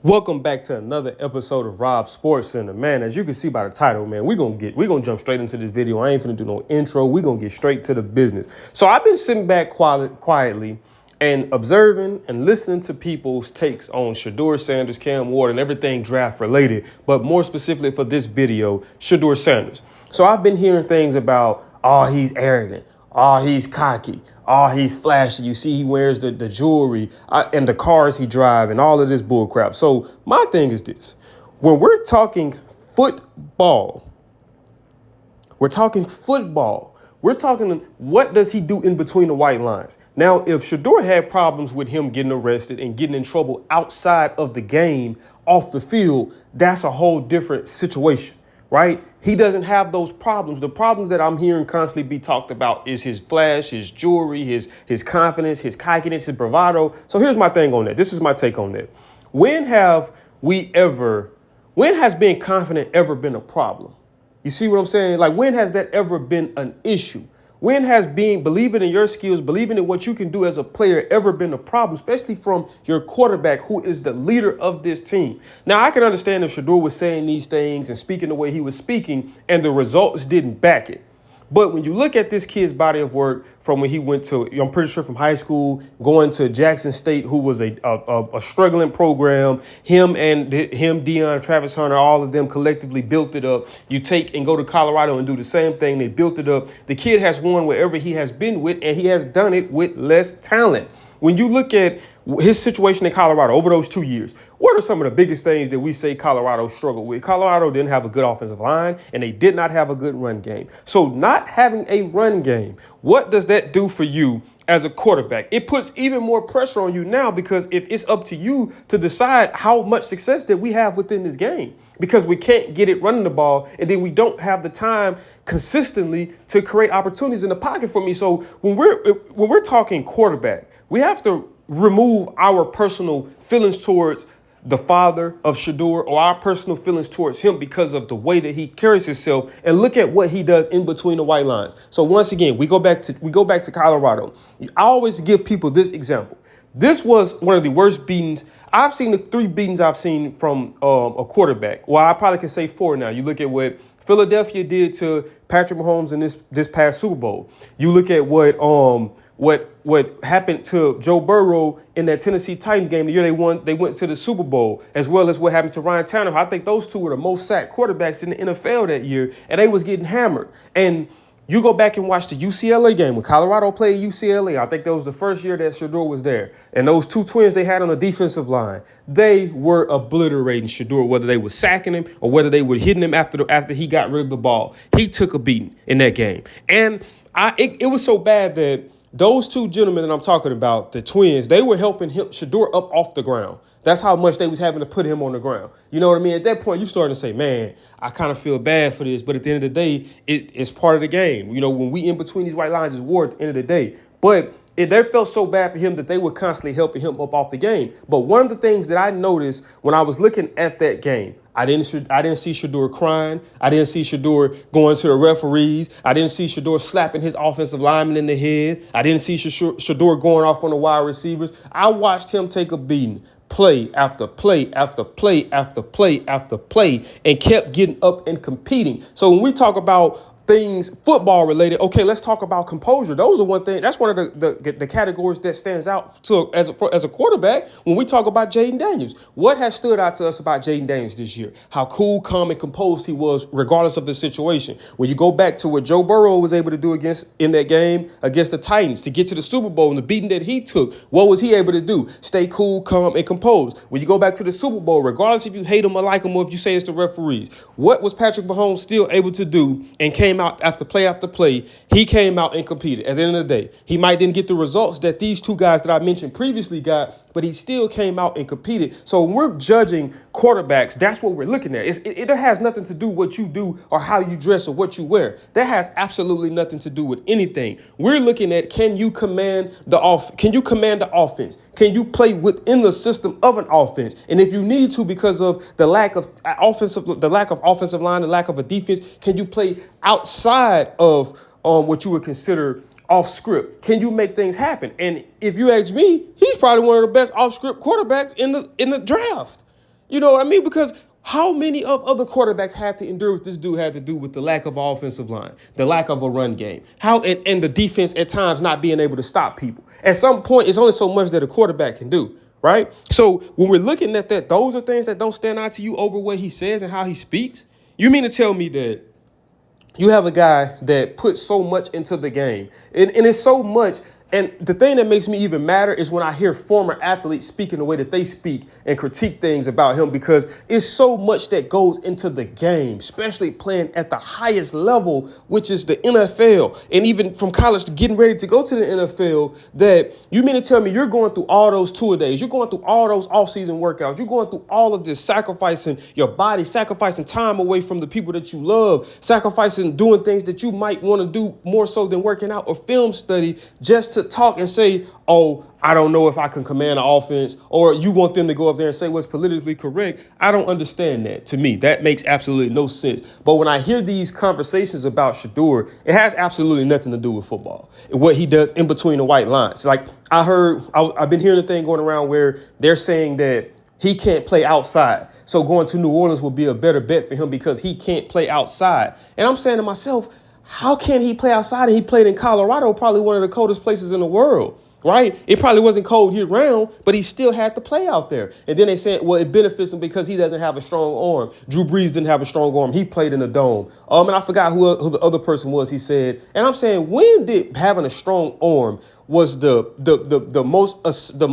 Welcome back to another episode of Rob Sports Center. Man, as you can see by the title, man, we're gonna jump straight into this video. I ain't finna do no intro. We're gonna get straight to the business. So I've been sitting back quietly and observing and listening to people's takes on Shedeur Sanders, Cam Ward, and everything draft related, but more specifically for this video, Shedeur Sanders. So I've been hearing things about, oh, he's arrogant. Oh, he's cocky. Oh, he's flashy. You see, he wears the jewelry and the cars he drives and all of this bull crap. So my thing is this. When we're talking football, we're talking what does he do in between the white lines? Now, if Shedeur had problems with him getting arrested and getting in trouble outside of the game, off the field, that's a whole different situation. Right? He doesn't have those problems. The problems that I'm hearing constantly be talked about is his flash, his jewelry, his confidence, his cockiness, his bravado. So here's my thing on that. This is my take on that. When has being confident ever been a problem? You see what I'm saying? Like, when has that ever been an issue? When has believing in your skills, believing in what you can do as a player ever been a problem, especially from your quarterback, who is the leader of this team? Now, I can understand if Shedeur was saying these things and speaking the way he was speaking and the results didn't back it. But when you look at this kid's body of work from when he went to, I'm pretty sure from high school, going to Jackson State, who was a struggling program, Deion, Travis Hunter, all of them collectively built it up. You take and go to Colorado and do the same thing. They built it up. The kid has won wherever he has been with, and he has done it with less talent. When you look at his situation in Colorado over those 2 years, what are some of the biggest things that we say Colorado struggled with? Colorado didn't have a good offensive line, and they did not have a good run game. So not having a run game, what does that do for you as a quarterback? It puts even more pressure on you now, because if it's up to you to decide how much success that we have within this game, because we can't get it running the ball, and then we don't have the time consistently to create opportunities in the pocket for me. So when we're talking quarterback, we have to remove our personal feelings towards the father of Shedeur or our personal feelings towards him because of the way that he carries himself, and look at what he does in between the white lines. So once again, we go back to Colorado. I always give people this example. This was one of the worst beatings. I've seen the 3 beatings I've seen from a quarterback. Well, I probably can say 4 now. You look at what Philadelphia did to Patrick Mahomes in this past Super Bowl. You look at what happened to Joe Burrow in that Tennessee Titans game the year they went to the Super Bowl, as well as what happened to Ryan Tannehill. I think those 2 were the most sacked quarterbacks in the NFL that year, and they was getting hammered. And you go back and watch the UCLA game when Colorado played UCLA. I think that was the first year that Shedeur was there. And those 2 twins they had on the defensive line, they were obliterating Shedeur, whether they were sacking him or whether they were hitting him after he got rid of the ball. He took a beating in that game. And it was so bad that those 2 gentlemen that I'm talking about, the twins, they were helping Shedeur up off the ground. That's how much they was having to put him on the ground. You know what I mean? At that point, you starting to say, man, I kind of feel bad for this. But at the end of the day, it's part of the game. You know, when we in between these white lines is war at the end of the day. But they felt so bad for him that they were constantly helping him up off the game. But one of the things that I noticed when I was looking at that game, I didn't see Shedeur crying. I didn't see Shedeur going to the referees. I didn't see Shedeur slapping his offensive lineman in the head. I didn't see Shedeur going off on the wide receivers. I watched him take a beating, play after play after play after play after play, and kept getting up and competing. So when we talk about things football related, okay, let's talk about composure. Those are one thing. That's one of the categories that stands out as a quarterback when we talk about Jayden Daniels. What has stood out to us about Jayden Daniels this year? How cool, calm, and composed he was regardless of the situation. When you go back to what Joe Burrow was able to do in that game against the Titans to get to the Super Bowl and the beating that he took, what was he able to do? Stay cool, calm, and composed. When you go back to the Super Bowl, regardless if you hate him or like him or if you say it's the referees, what was Patrick Mahomes still able to do and came out after play, he came out and competed. At the end of the day, he might didn't get the results that these 2 guys that I mentioned previously got, but he still came out and competed. So when we're judging quarterbacks, that's what we're looking at. It has nothing to do what you do or how you dress or what you wear. That has absolutely nothing to do with anything. We're looking at, can you command the offense? Can you play within the system of an offense? And if you need to, because of the lack of offensive line, the lack of a defense, can you play outside of what you would consider off script? Can you make things happen? And if you ask me, he's probably one of the best off script quarterbacks in the draft. You know what I mean? Because how many of other quarterbacks had to endure what this dude had to do with the lack of offensive line, the lack of a run game, and the defense at times not being able to stop people. At some point, it's only so much that a quarterback can do, right? So when we're looking at that, those are things that don't stand out to you over what he says and how he speaks. You mean to tell me that you have a guy that puts so much into the game, and it's so much. And the thing that makes me even madder is when I hear former athletes speaking the way that they speak and critique things about him, because it's so much that goes into the game, especially playing at the highest level, which is the NFL. And even from college to getting ready to go to the NFL, that you mean to tell me you're going through all those tour days, you're going through all those off-season workouts, you're going through all of this, sacrificing your body, sacrificing time away from the people that you love, sacrificing doing things that you might want to do more so than working out or film study, just to talk and say, oh, I don't know if I can command an offense, or you want them to go up there and say what's politically correct. I don't understand that. To me, that makes absolutely no sense. But when I hear these conversations about Shedeur, it has absolutely nothing to do with football and what he does in between the white lines. Like I've been hearing a thing going around where they're saying that he can't play outside. So going to New Orleans would be a better bet for him because he can't play outside. And I'm saying to myself, how can he play outside? And he played in Colorado, probably one of the coldest places in the world, right? It probably wasn't cold year round, but he still had to play out there. And then they said, well, it benefits him because he doesn't have a strong arm. Drew Brees didn't have a strong arm. He played in the dome. And I forgot who the other person was, he said. And I'm saying, when did having a strong arm was the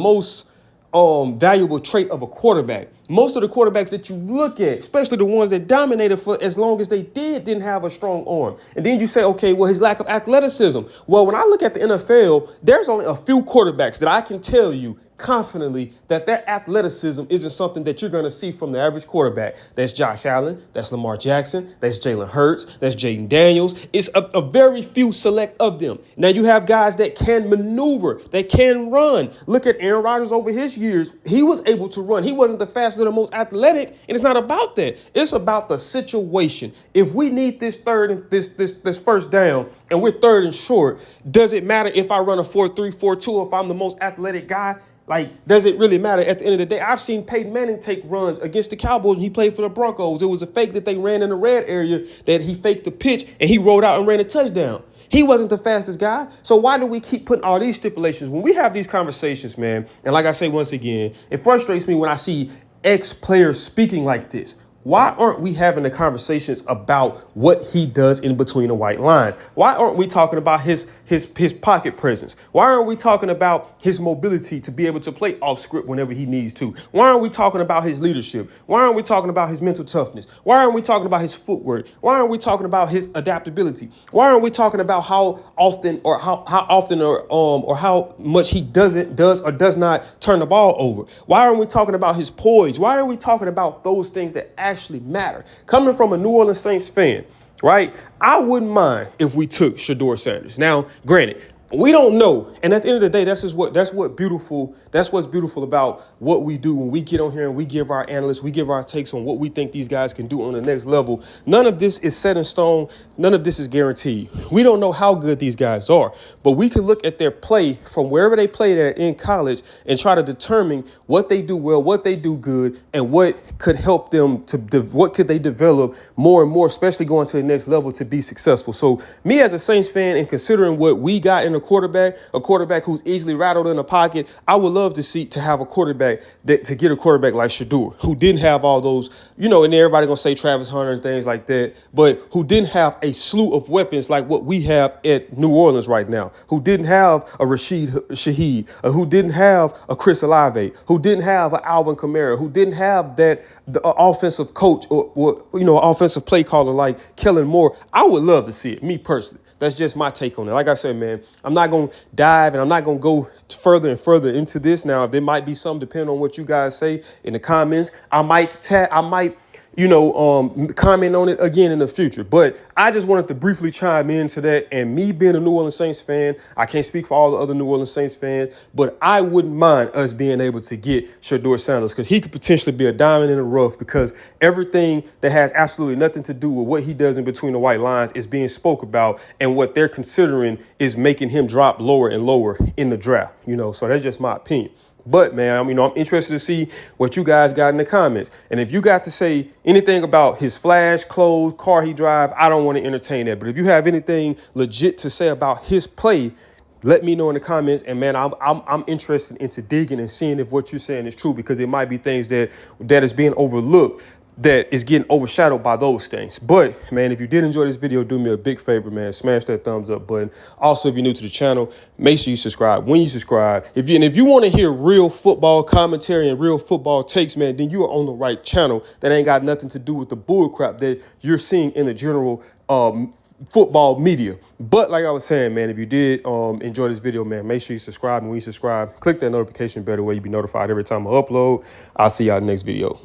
most valuable trait of a quarterback? Most of the quarterbacks that you look at, especially the ones that dominated for as long as they didn't have a strong arm. And then you say, okay, well, his lack of athleticism. Well, when I look at the NFL, there's only a few quarterbacks that I can tell you confidently that their athleticism isn't something that you're going to see from the average quarterback. That's Josh Allen, that's Lamar Jackson, that's Jalen Hurts, that's Jaden Daniels. It's a very few select of them. Now you have guys that can maneuver, that can run. Look at Aaron Rodgers over his years. He was able to run. He wasn't the fastest or the most athletic, and it's not about that. It's about the situation. If we need this this first down and we're third and short, does it matter if I run a 4-3, 4-2, if I'm the most athletic guy? Like, does it really matter? At the end of the day, I've seen Peyton Manning take runs against the Cowboys when he played for the Broncos. It was a fake that they ran in the red area that he faked the pitch and he rolled out and ran a touchdown. He wasn't the fastest guy. So why do we keep putting all these stipulations? When we have these conversations, man, and like I say once again, it frustrates me when I see ex-players speaking like this. Why aren't we having the conversations about what he does in between the white lines? Why aren't we talking about his pocket presence? Why aren't we talking about his mobility to be able to play off script whenever he needs to? Why aren't we talking about his leadership? Why aren't we talking about his mental toughness? Why aren't we talking about his footwork? Why aren't we talking about his adaptability? Why aren't we talking about how often or how much he does or does not turn the ball over? Why aren't we talking about his poise? Why aren't we talking about those things that actually matter? Coming from a New Orleans Saints fan, right? I wouldn't mind if we took Shedeur Sanders. Now, granted, we don't know. And at the end of the day, that's what's beautiful about what we do when we get on here and we give our analysts, we give our takes on what we think these guys can do on the next level. None of this is set in stone. None of this is guaranteed. We don't know how good these guys are, but we can look at their play from wherever they played at in college and try to determine what they do well, what they do good, and what could help them what could they develop more and more, especially going to the next level to be successful. So me as a Saints fan, and considering what we got in a quarterback who's easily rattled in the pocket, I would love to have a quarterback to get a quarterback like Shedeur, who didn't have all those, and everybody gonna say Travis Hunter and things like that, but who didn't have a slew of weapons like what we have at New Orleans right now, who didn't have a Rashid Shaheed, who didn't have a Chris Olave, who didn't have an Alvin Kamara, who didn't have the offensive coach or offensive play caller like Kellen Moore. I would love to see it, me personally. That's just my take on it. Like I said, man, I'm not going to dive and I'm not going to go further and further into this. Now, there might be some, depending on what you guys say in the comments. I might comment on it again in the future. But I just wanted to briefly chime into that. And me being a New Orleans Saints fan, I can't speak for all the other New Orleans Saints fans, but I wouldn't mind us being able to get Shedeur Sanders, because he could potentially be a diamond in the rough, because everything that has absolutely nothing to do with what he does in between the white lines is being spoke about, and what they're considering is making him drop lower and lower in the draft. So that's just my opinion. But man, I'm interested to see what you guys got in the comments. And if you got to say anything about his flash, clothes, car he drive, I don't want to entertain that. But if you have anything legit to say about his play, let me know in the comments. And man, I'm interested into digging and seeing if what you're saying is true, because it might be things that is being overlooked, that is getting overshadowed by those things. But man, if you did enjoy this video, do me a big favor, man. Smash that thumbs up button. Also, if you're new to the channel, make sure you subscribe. When you subscribe, if you want to hear real football commentary and real football takes, man, then you are on the right channel. That ain't got nothing to do with the bull crap that you're seeing in the general football media. But like I was saying, man, if you did enjoy this video, man, make sure you subscribe. And when you subscribe, click that notification bell where you be notified every time I upload. I'll see y'all in the next video.